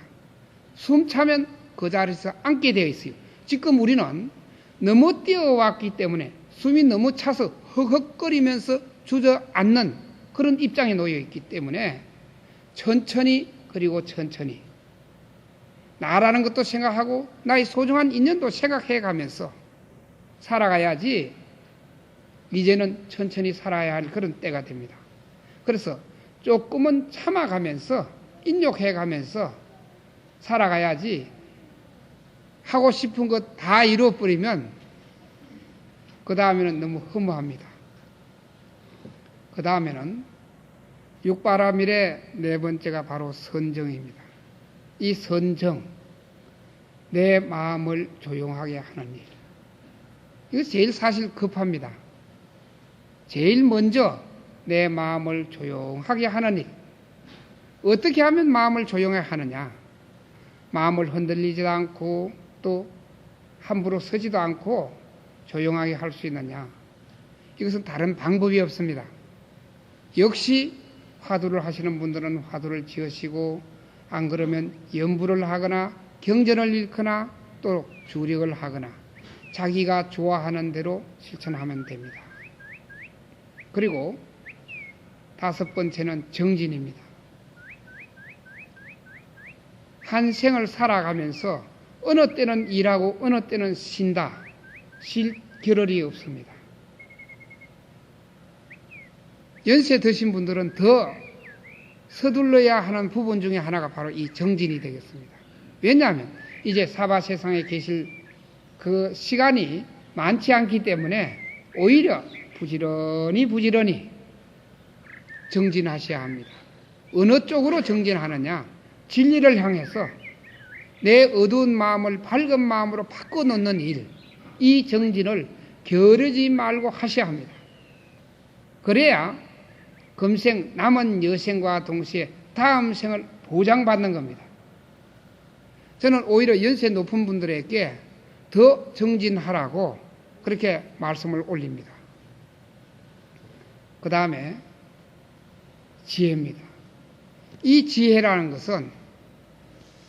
숨 차면 그 자리에서 앉게 되어 있어요. 지금 우리는 너무 뛰어왔기 때문에 숨이 너무 차서 헉헉거리면서 주저앉는 그런 입장에 놓여 있기 때문에 천천히, 그리고 천천히 나라는 것도 생각하고 나의 소중한 인연도 생각해 가면서 살아가야지 이제는 천천히 살아야 할 그런 때가 됩니다. 그래서 조금은 참아가면서 인욕해 가면서 살아가야지, 하고 싶은 것 다 이루어버리면 그 다음에는 너무 허무합니다. 그 다음에는 육바라밀의 네 번째가 바로 선정입니다. 이 선정, 내 마음을 조용하게 하는 일, 이거 제일 사실 급합니다. 제일 먼저 내 마음을 조용하게 하는 일. 어떻게 하면 마음을 조용하게 하느냐? 마음을 흔들리지도 않고 또 함부로 서지도 않고 조용하게 할 수 있느냐? 이것은 다른 방법이 없습니다. 역시 화두를 하시는 분들은 화두를 지으시고, 안 그러면 염불을 하거나 경전을 읽거나 또 주력을 하거나 자기가 좋아하는 대로 실천하면 됩니다. 그리고 다섯 번째는 정진입니다. 한 생을 살아가면서 어느 때는 일하고 어느 때는 쉰다, 쉴 겨를이 없습니다. 연세 드신 분들은 더 서둘러야 하는 부분 중에 하나가 바로 이 정진이 되겠습니다. 왜냐하면 이제 사바 세상에 계실 그 시간이 많지 않기 때문에 오히려 부지런히 정진하셔야 합니다. 어느 쪽으로 정진하느냐? 진리를 향해서 내 어두운 마음을 밝은 마음으로 바꿔놓는 일, 이 정진을 게으르지 말고 하셔야 합니다. 그래야 금생 남은 여생과 동시에 다음 생을 보장받는 겁니다. 저는 오히려 연세 높은 분들에게 더 정진하라고 그렇게 말씀을 올립니다. 그 다음에 지혜입니다. 이 지혜라는 것은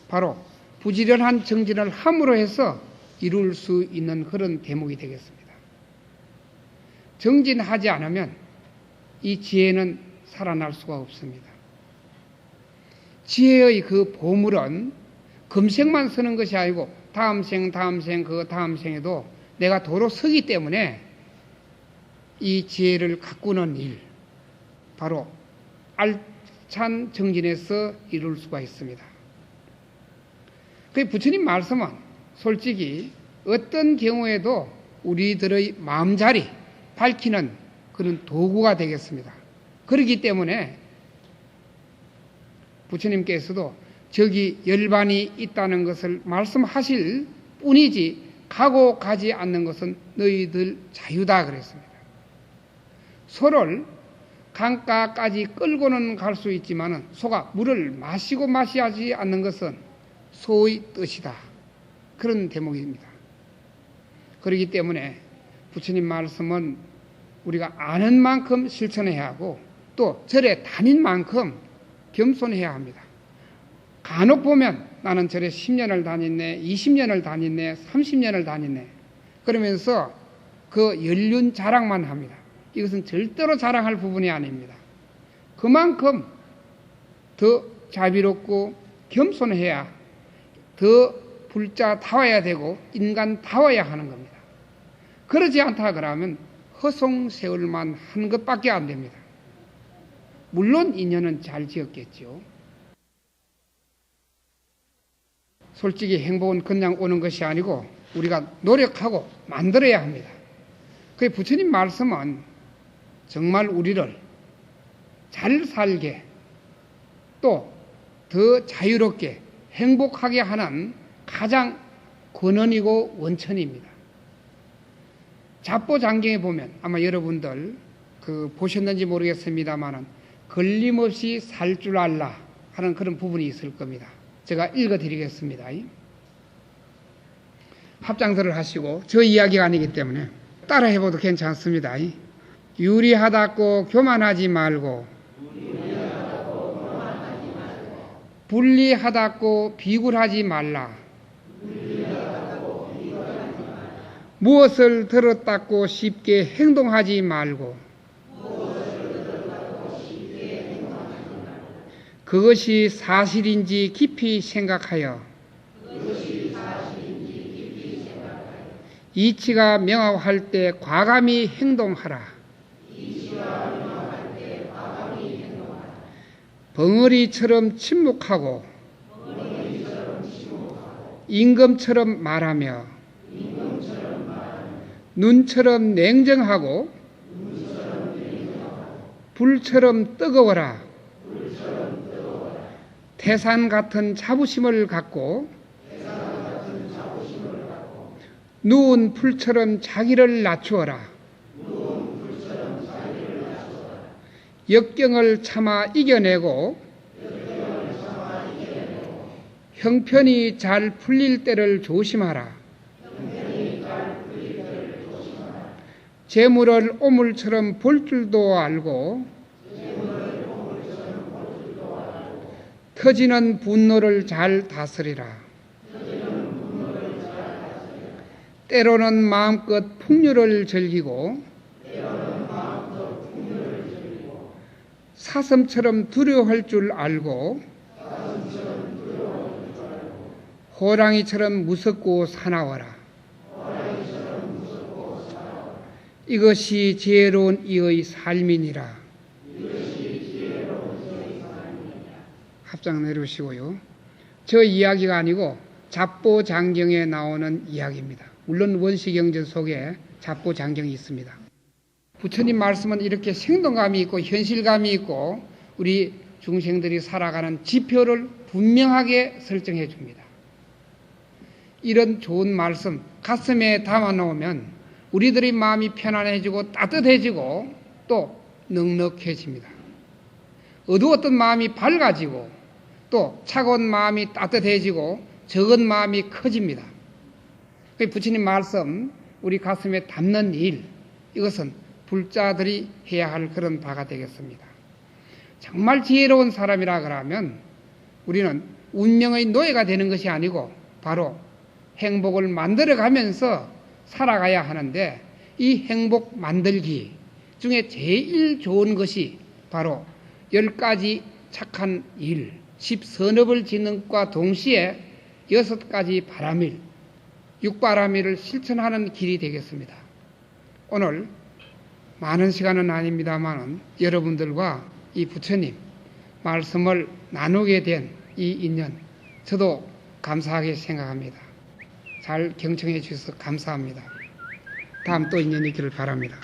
바로 부지런한 정진을 함으로 해서 이룰 수 있는 그런 대목이 되겠습니다. 정진하지 않으면 이 지혜는 살아날 수가 없습니다. 지혜의 그 보물은 금생만 쓰는 것이 아니고 다음 생, 그 다음 생에도 내가 도로 서기 때문에 이 지혜를 가꾸는 일, 바로 알찬 정진에서 이룰 수가 있습니다. 그 부처님 말씀은 솔직히 어떤 경우에도 우리들의 마음자리 밝히는 그런 도구가 되겠습니다. 그렇기 때문에 부처님께서도 저기 열반이 있다는 것을 말씀하실 뿐이지 가고 가지 않는 것은 너희들 자유다 그랬습니다. 소를 강가까지 끌고는 갈 수 있지만 소가 물을 마시고 마시지 않는 것은 소의 뜻이다. 그런 대목입니다. 그렇기 때문에 부처님 말씀은 우리가 아는 만큼 실천해야 하고 또 절에 다닌 만큼 겸손해야 합니다. 간혹 보면 나는 절에 10년을 다녔네, 20년을 다녔네, 30년을 다녔네 그러면서 그 연륜 자랑만 합니다. 이것은 절대로 자랑할 부분이 아닙니다. 그만큼 더 자비롭고 겸손해야 더 불자다워야 되고 인간다워야 하는 겁니다. 그러지 않다 그러면 허송세월만 한 것밖에 안 됩니다. 물론 인연은 잘 지었겠죠. 솔직히 행복은 그냥 오는 것이 아니고 우리가 노력하고 만들어야 합니다. 그 부처님 말씀은 정말 우리를 잘 살게 또 더 자유롭게 행복하게 하는 가장 근원이고 원천입니다. 잡보장경에 보면 아마 여러분들 보셨는지 모르겠습니다만은 걸림없이 살 줄 알라 하는 그런 부분이 있을 겁니다. 제가 읽어드리겠습니다. 합장들을 하시고 저 이야기가 아니기 때문에 따라해봐도 괜찮습니다. 유리하다고 교만하지 말고 불리하다고 비굴하지 말라. 무엇을 들었다고 쉽게 행동하지 말고 그것이 사실인지 깊이 생각하여 이치가 명확할 때 과감히 행동하라. 벙어리처럼 침묵하고 임금처럼 말하며 눈처럼 냉정하고 불처럼 뜨거워라. 태산 같은 자부심을 갖고 누운 풀처럼 자기를 낮추어라. 역경을 참아 이겨내고 형편이 잘 풀릴 때를 조심하라. 재물을 오물처럼 볼 줄도 알고 터지는 분노를 잘 다스리라. 때로는 마음껏 풍류를 즐기고 사슴처럼 두려워할 줄 알고 호랑이처럼 무섭고 사나워라. 이것이 지혜로운 이의 삶이니라. 합장 내려오시고요. 저 이야기가 아니고 잡보장경에 나오는 이야기입니다. 물론 원시경전 속에 잡보장경이 있습니다. 부처님 말씀은 이렇게 생동감이 있고 현실감이 있고 우리 중생들이 살아가는 지표를 분명하게 설정해 줍니다. 이런 좋은 말씀 가슴에 담아 놓으면 우리들의 마음이 편안해지고 따뜻해지고 또 넉넉해집니다. 어두웠던 마음이 밝아지고 또 차가운 마음이 따뜻해지고 적은 마음이 커집니다. 부처님 말씀 우리 가슴에 담는 일, 이것은 불자들이 해야 할 그런 바가 되겠습니다. 정말 지혜로운 사람이라 그러면 우리는 운명의 노예가 되는 것이 아니고 바로 행복을 만들어가면서 살아가야 하는데, 이 행복 만들기 중에 제일 좋은 것이 바로 10가지 착한 일, 10선업을 짓는 것과 동시에 6가지 바람일, 6바람일을 실천하는 길이 되겠습니다. 오늘 많은 시간은 아닙니다만 여러분들과 이 부처님 말씀을 나누게 된 이 인연, 저도 감사하게 생각합니다. 잘 경청해 주셔서 감사합니다. 다음 또 인연이 있기를 바랍니다.